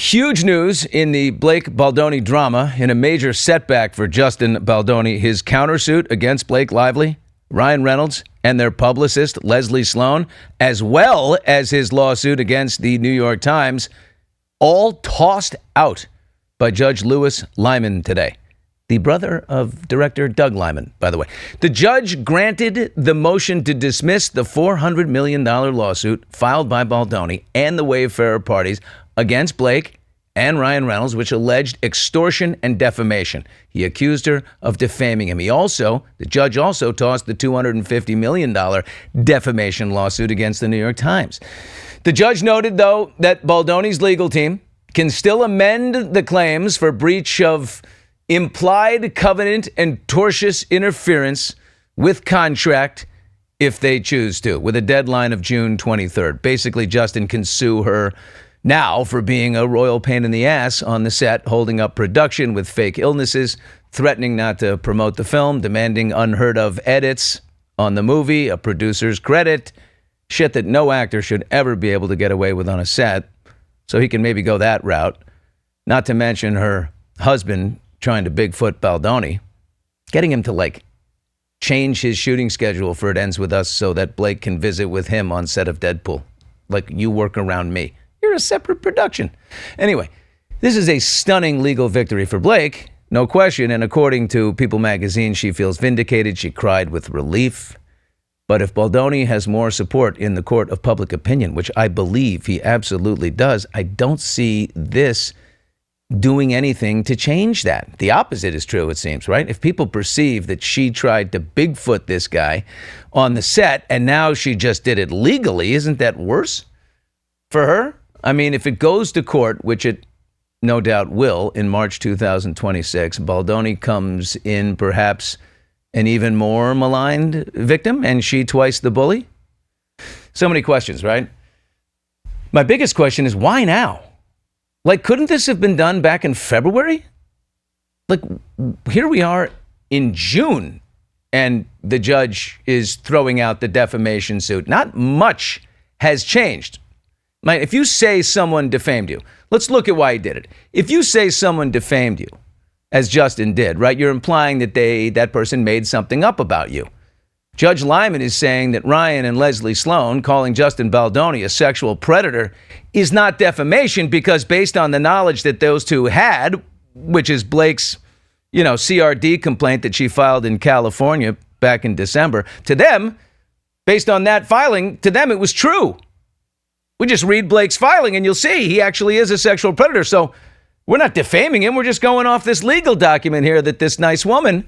huge news in the Blake Baldoni drama, in a major setback for Justin Baldoni, his countersuit against Blake Lively, Ryan Reynolds, and their publicist, Leslie Sloan, as well as his lawsuit against the New York Times, all tossed out by Judge Louis Lyman today. The brother of director Doug Lyman, by the way. The judge granted the motion to dismiss the $400 million lawsuit filed by Baldoni and the Wayfarer parties against Blake and Ryan Reynolds, which alleged extortion and defamation. He accused her of defaming him. The judge also tossed the $250 million defamation lawsuit against the New York Times. The judge noted, though, that Baldoni's legal team can still amend the claims for breach of implied covenant and tortious interference with contract if they choose to, with a deadline of June 23rd. Basically, Justin can sue her now for being a royal pain in the ass on the set, holding up production with fake illnesses, threatening not to promote the film, demanding unheard of edits on the movie, a producer's credit, shit that no actor should ever be able to get away with on a set. So he can maybe go that route. Not to mention her husband trying to Bigfoot Baldoni, getting him to change his shooting schedule for It Ends With Us so that Blake can visit with him on set of Deadpool. You work around me. You're a separate production. Anyway, this is a stunning legal victory for Blake, no question. And according to People magazine, she feels vindicated. She cried with relief. But if Baldoni has more support in the court of public opinion, which I believe he absolutely does, I don't see this doing anything to change that. The opposite is true, it seems, right? If people perceive that she tried to Bigfoot this guy on the set and now she just did it legally, isn't that worse for her? I mean, if it goes to court, which it no doubt will in March 2026, Baldoni comes in perhaps an even more maligned victim and she twice the bully. So many questions, right? My biggest question is, why now? Couldn't this have been done back in February? Here we are in June, and the judge is throwing out the defamation suit. Not much has changed. If you say someone defamed you, let's look at why he did it. If you say someone defamed you, as Justin did, right, you're implying that that person made something up about you. Judge Lyman is saying that Ryan and Leslie Sloan calling Justin Baldoni a sexual predator is not defamation because based on the knowledge that those two had, which is Blake's, CRD complaint that she filed in California back in December, to them, based on that filing, to them it was true. We just read Blake's filing and you'll see he actually is a sexual predator. So we're not defaming him. We're just going off this legal document here that this nice woman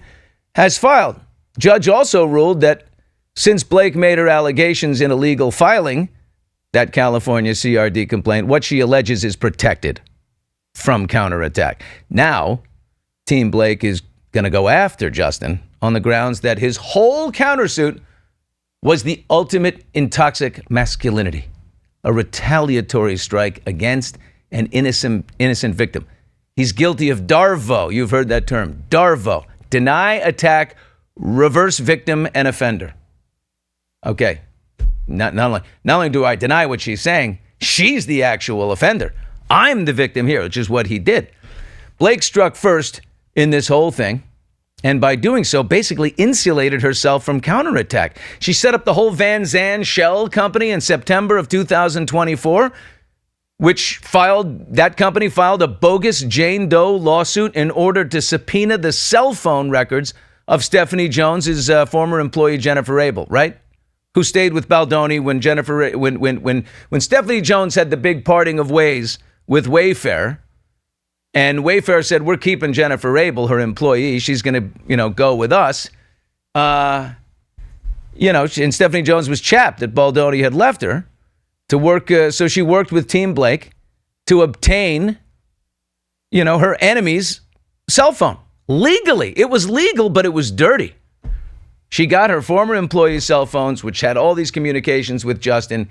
has filed. Judge also ruled that since Blake made her allegations in a legal filing, that California CRD complaint, what she alleges is protected from counterattack. Now, Team Blake is going to go after Justin on the grounds that his whole countersuit was the ultimate in toxic masculinity, a retaliatory strike against an innocent victim. He's guilty of DARVO. You've heard that term, DARVO. Deny, attack, reverse victim and offender. Okay. Not only do I deny what she's saying, she's the actual offender. I'm the victim here, which is what he did. Blake struck first in this whole thing, and by doing so, basically insulated herself from counterattack. She set up the whole Van Zandt Shell company in September of 2024, that company filed a bogus Jane Doe lawsuit in order to subpoena the cell phone records of Stephanie Jones's former employee Jennifer Abel, right? Who stayed with Baldoni when Stephanie Jones had the big parting of ways with Wayfarer, and Wayfarer said, "We're keeping Jennifer Abel, her employee. She's going to, go with us." And Stephanie Jones was chapped that Baldoni had left her to work. So she worked with Team Blake to obtain, her enemy's cell phone. Legally. It was legal, but it was dirty. She got her former employee's cell phones, which had all these communications with Justin.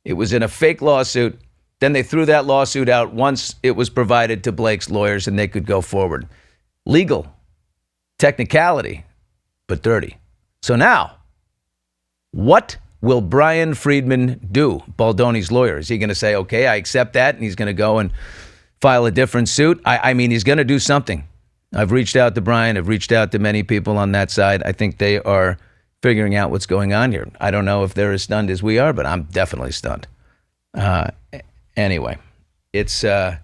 It was in a fake lawsuit. Then they threw that lawsuit out once it was provided to Blake's lawyers and they could go forward. Legal. Technicality, but dirty. So now, what will Bryan Freedman do, Baldoni's lawyer? Is he going to say, okay, I accept that, and he's going to go and file a different suit. I mean, he's going to do something. I've reached out to Bryan. I've reached out to many people on that side. I think they are figuring out what's going on here. I don't know if they're as stunned as we are, but I'm definitely stunned. Anyway, it's... here's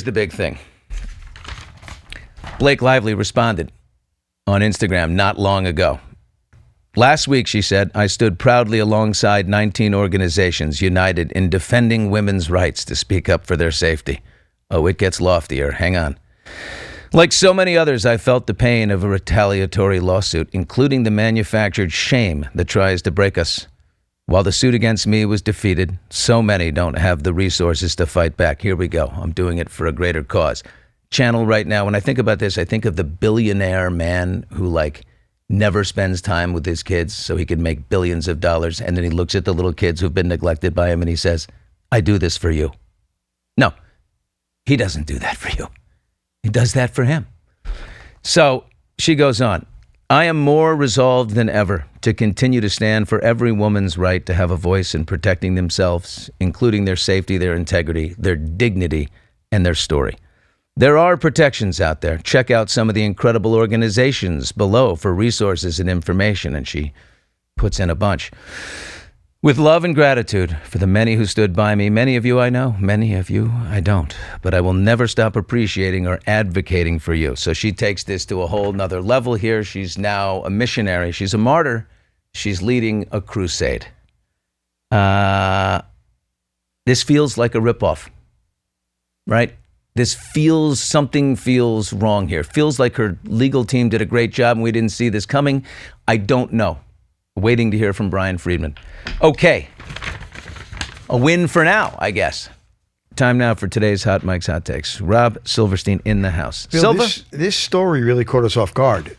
the big thing. Blake Lively responded on Instagram not long ago. Last week, she said, I stood proudly alongside 19 organizations united in defending women's rights to speak up for their safety. Oh, it gets loftier. Hang on. Like so many others, I felt the pain of a retaliatory lawsuit, including the manufactured shame that tries to break us. While the suit against me was defeated, so many don't have the resources to fight back. Here we go. I'm doing it for a greater cause. Channel right now, when I think about this, I think of the billionaire man who, never spends time with his kids so he can make billions of dollars, and then he looks at the little kids who've been neglected by him and he says, I do this for you. No, he doesn't do that for you. He does that for him. So she goes on, I am more resolved than ever to continue to stand for every woman's right to have a voice in protecting themselves, including their safety, their integrity, their dignity, and their story. There are protections out there. Check out some of the incredible organizations below for resources and information. And she puts in a bunch. With love and gratitude for the many who stood by me. Many of you I know, many of you I don't. But I will never stop appreciating or advocating for you. So she takes this to a whole nother level here. She's now a missionary. She's a martyr. She's leading a crusade. This feels like a ripoff, right? Something feels wrong here. Feels like her legal team did a great job and we didn't see this coming. I don't know. Waiting to hear from Bryan Freedman. Okay. A win for now, I guess. Time now for today's Hot Mike's Hot Takes. Rob Silverstein in the house. Bill, this story really caught us off guard.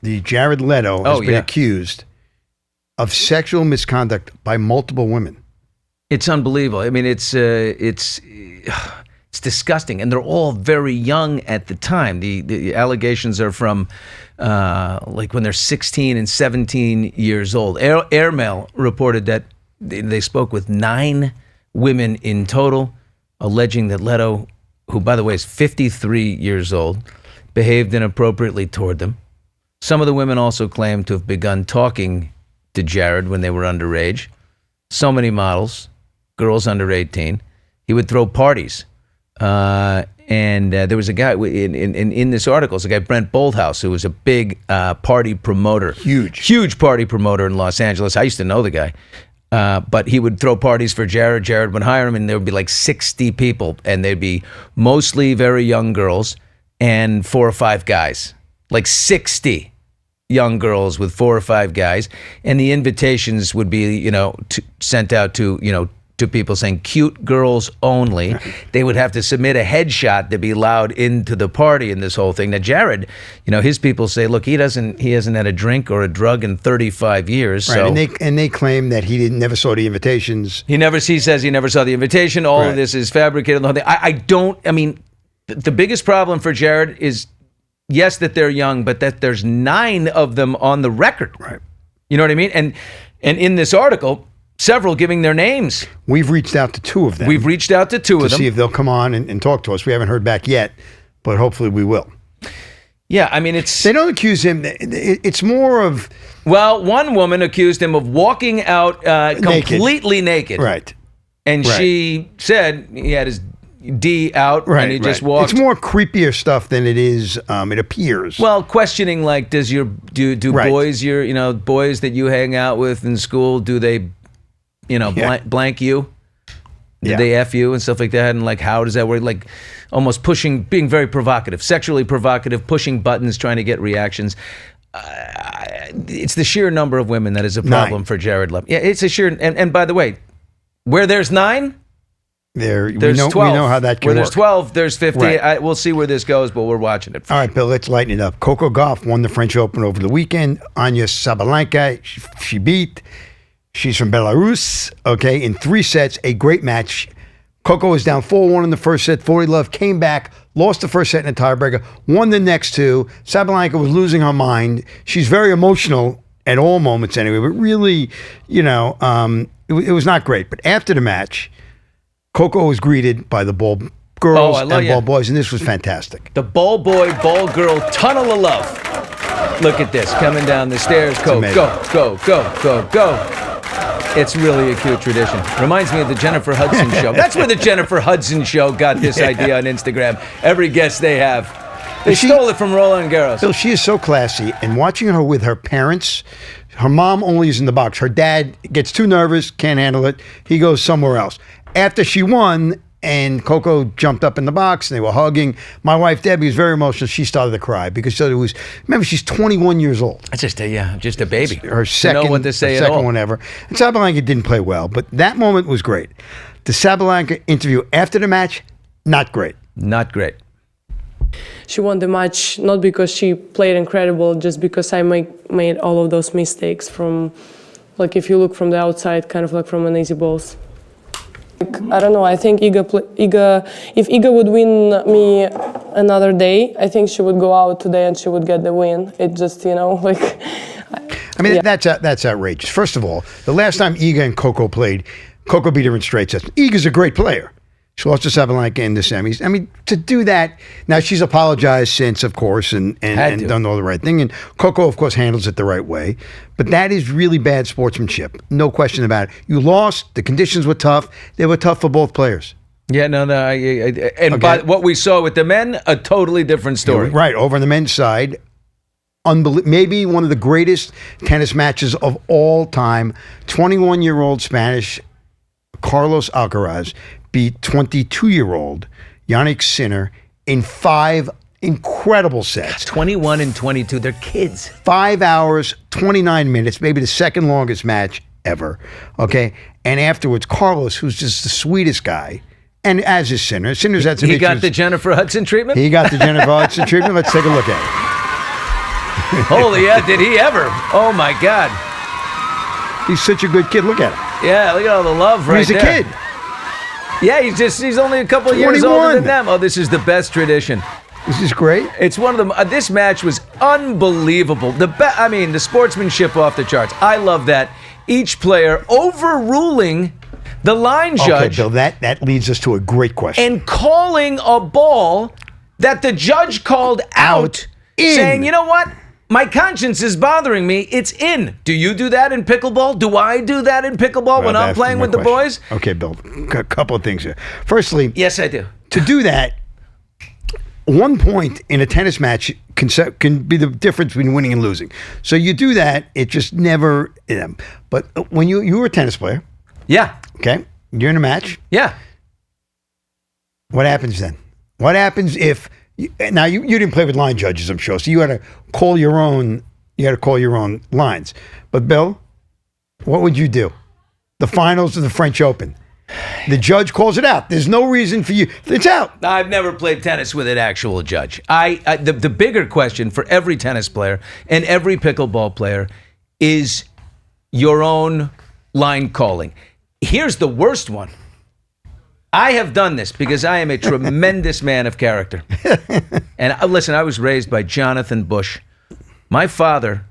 The Jared Leto has been accused of sexual misconduct by multiple women. It's unbelievable. I mean, it's disgusting, and they're all very young at the time. The allegations are from when they're 16 and 17 years old. Airmail reported that they spoke with 9 women in total, alleging that Leto, who by the way is 53 years old, behaved inappropriately toward them. Some of the women also claimed to have begun talking to Jared when they were underage. So many models, girls under 18. He would throw parties. And there was a guy in this article, it's a guy, Brent Bolthouse, who was a big party promoter. Huge party promoter in Los Angeles. I used to know the guy. But he would throw parties for Jared. Jared would hire him, and there would be like 60 people, and they'd be mostly very young girls and 4 or 5 guys. Like 60 young girls with 4 or 5 guys. And the invitations would be, sent out to people saying cute girls only. They would have to submit a headshot to be allowed into the party in this whole thing. Now, Jared, his people say, look, he hasn't had a drink or a drug in 35 years. Right, so, and they claim that he never saw the invitations. He says he never saw the invitation. All of this is fabricated. The biggest problem for Jared is, yes, that they're young, but that there's 9 of them on the record. Right. You know what I mean? And in this article, several giving their names. We've reached out to 2 of them. To see if they'll come on and talk to us. We haven't heard back yet, but hopefully we will. Yeah, I mean, they don't accuse him. It's more of... Well, one woman accused him of walking out completely naked. Right. And she said he had his D out and he just walked. It's more creepier stuff than it is, it appears. Well, questioning like, do boys, boys that you hang out with in school, do they... blank you? Did they F you and stuff like that? And like, how does that work? Like almost being very provocative, sexually provocative, pushing buttons, trying to get reactions. It's the sheer number of women that is a problem 9. for Jared Leto. Yeah, it's a sheer, and by the way, where there's 9, there's 12. We know how that can work. Where there's work. 12, there's 50. Right. We'll see where this goes, but we're watching it. All right, Bill, let's lighten it up. Coco Gauff won the French Open over the weekend. Anya Sabalenka, she beat... She's from Belarus, in 3 sets, a great match. Coco was down 4-1 in the first set. 40-love came back, lost the first set in a tiebreaker, won the next 2. Sabalenka was losing her mind. She's very emotional at all moments anyway, but really, it was not great. But after the match, Coco was greeted by the ball girls and ball boys, and this was fantastic. The ball boy, ball girl tunnel of love. Look at this, coming down the stairs. Go. It's really a cute tradition. Reminds me of the Jennifer Hudson show. That's where the Jennifer Hudson show got this idea on Instagram. Every guest they have. They stole it from Roland Garros. Bill, she is so classy, and watching her with her parents, her mom only is in the box. Her dad gets too nervous, can't handle it. He goes somewhere else. After she won, and Coco jumped up in the box, and they were hugging. My wife, Debbie, was very emotional. She started to cry because it was, remember, she's 21 years old. That's just a baby. Her second, know what to say her at second all. one ever. And Sabalenka didn't play well, but that moment was great. The Sabalenka interview after the match, not great. Not great. She won the match not because she played incredible, just because I made all of those mistakes from, like, if you look from the outside, kind of like from an easy balls. I don't know. I think if Iga would win me another day, I think she would go out today and she would get the win. It just, like. I mean, that's outrageous. First of all, the last time Iga and Coco played, Coco beat her in straight sets. Iga's a great player. She lost to Sabalenka in the semis. I mean, to do that, now she's apologized since, of course, and done all the right thing. And Coco, of course, handles it the right way. But that is really bad sportsmanship. No question about it. You lost. The conditions were tough. They were tough for both players. Yeah, by what we saw with the men, a totally different story. Right. Over on the men's side, maybe one of the greatest tennis matches of all time. 21-year-old Spanish Carlos Alcaraz beat 22-year-old Yannick Sinner in 5 incredible sets. 21 and 22, they're kids. 5 hours, 29 minutes, maybe the second longest match ever. Okay? And afterwards, Carlos, who's just the sweetest guy, and as is Sinner. Sinner's had some He issues. got the Jennifer Hudson treatment? He got the Jennifer Hudson treatment. Let's take a look at it. Holy, yeah, did he ever? Oh, my God. He's such a good kid. Look at him. Yeah, look at all the love right He's a there. kid. Yeah, he's only a couple of years 21. older than them. Oh, this is the best tradition. This is great. It's one of them. This match was unbelievable. The sportsmanship off the charts. I love that. Each player overruling the line judge. Okay, Bill, that leads us to a great question. And calling a ball that the judge called out saying, you know what? My conscience is bothering me. It's in. Do you do that in pickleball? Do I do that in pickleball when I'm playing with the boys? Okay, Bill, a couple of things here. Firstly, yes, I do. To do that, 1 point in a tennis match can be the difference between winning and losing. So you do that, it just never. But when you were a tennis player, yeah, okay, you're in a match, yeah. What happens then? What happens if? Now you didn't play with line judges, I'm sure, so you had to call your own. You had to call your own lines. But Bill, what would you do? The finals of the French Open. The judge calls it out. There's no reason for you. It's out. I've never played tennis with an actual judge. The bigger question for every tennis player and every pickleball player is your own line calling. Here's the worst one. I have done this because I am a tremendous man of character. And listen, I was raised by Jonathan Bush. My father,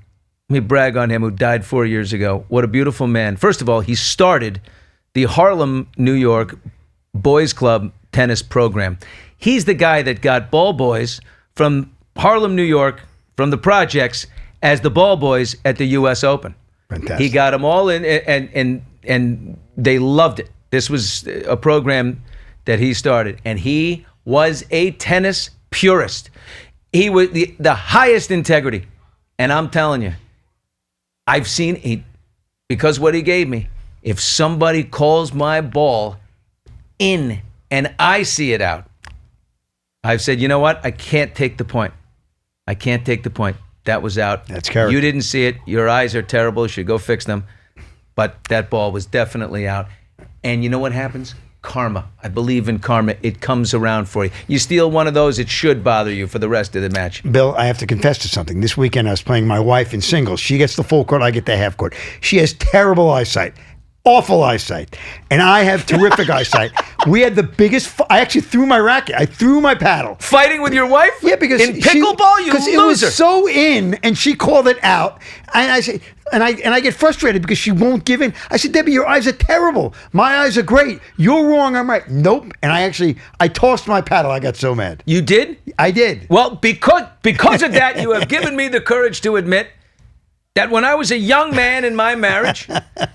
let me brag on him, who died 4 years ago. What a beautiful man. First of all, he started the Harlem, New York Boys Club tennis program. He's the guy that got ball boys from Harlem, New York, from the projects, as the ball boys at the U.S. Open. Fantastic. He got them all in, and they loved it. This was a program that he started, and he was a tennis purist. He was the highest integrity. And I'm telling you, I've seen, because what he gave me, if somebody calls my ball in and I see it out, I've said, you know what? I can't take the point. I can't take the point. That was out. That's character. You didn't see it. Your eyes are terrible. You should go fix them. But that ball was definitely out. And you know what happens? Karma. I believe in karma. It comes around for you. You steal one of those, it should bother you for the rest of the match. Bill, I have to confess to something. This weekend I was playing my wife in singles. She gets the full court, I get the half court. She has terrible eyesight. awful eyesight, and I have terrific eyesight. We had the biggest. I actually threw my racket. I threw my paddle. Fighting with your wife? Yeah, because in pickleball, you loser. It was so in, and she called it out, and I said, and I get frustrated because she won't give in. I said, Debbie, your eyes are terrible. My eyes are great. You're wrong. I'm right. Nope. And I tossed my paddle. I got so mad. You did? I did. Well, because of that, you have given me the courage to admit that when I was a young man in my marriage,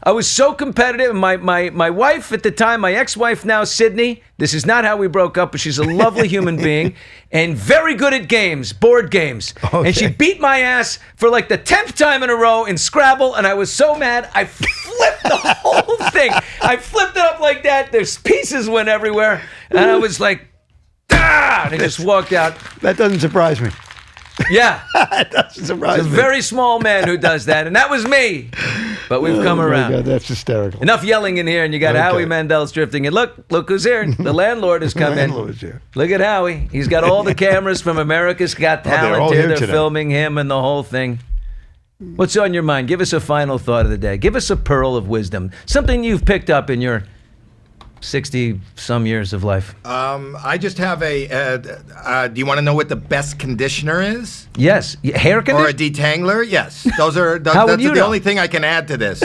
I was so competitive. My wife at the time, my ex-wife now, Sydney, this is not how we broke up, but she's a lovely human being and very good at games, board games. Okay. And she beat my ass for like the 10th time in a row in Scrabble, and I was so mad, I flipped the whole thing. I flipped it up like that. There's pieces went everywhere, and I was like, ah! And I just walked out. That doesn't surprise me. Yeah. That doesn't surprise It's a me. very small man who does that, and that was me. But we've come Oh, my around. God, that's hysterical. Enough yelling in here, and you got Okay. Howie Mandel's drifting in. Look who's here. The landlord has come in. Landlord's here. Look at Howie. He's got all the cameras from America's Got they're Talent all here. here They're today. filming him and the whole thing. What's on your mind? Give us a final thought of the day. Give us a pearl of wisdom. Something you've picked up in your 60-some years of life. I just have do you want to know what the best conditioner is? Yes. Hair Or a conditioner? detangler? Yes. Those are How would that's you the know? only thing I can add to this.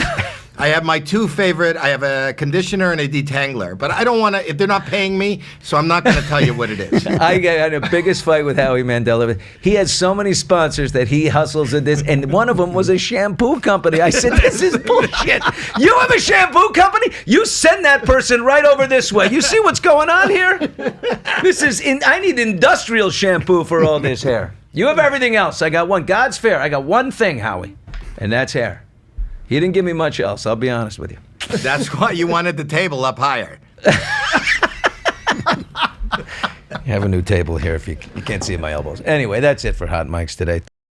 I have my two favorite. I have a conditioner and a detangler, but I don't want to. If they're not paying me, so I'm not going to tell you what it is. I had the biggest fight with Howie Mandel. He had so many sponsors that he hustles in this, and one of them was a shampoo company. I said, this is bullshit. You have a shampoo company? You send that person right over this way. You see what's going on here? I need industrial shampoo for all this hair. You have everything else. I got one. God's fair. I got one thing, Howie, and that's hair. He didn't give me much else, I'll be honest with you. That's why you wanted the table up higher. I have a new table here if you can't see my elbows. Anyway, that's it for Hot Mics today.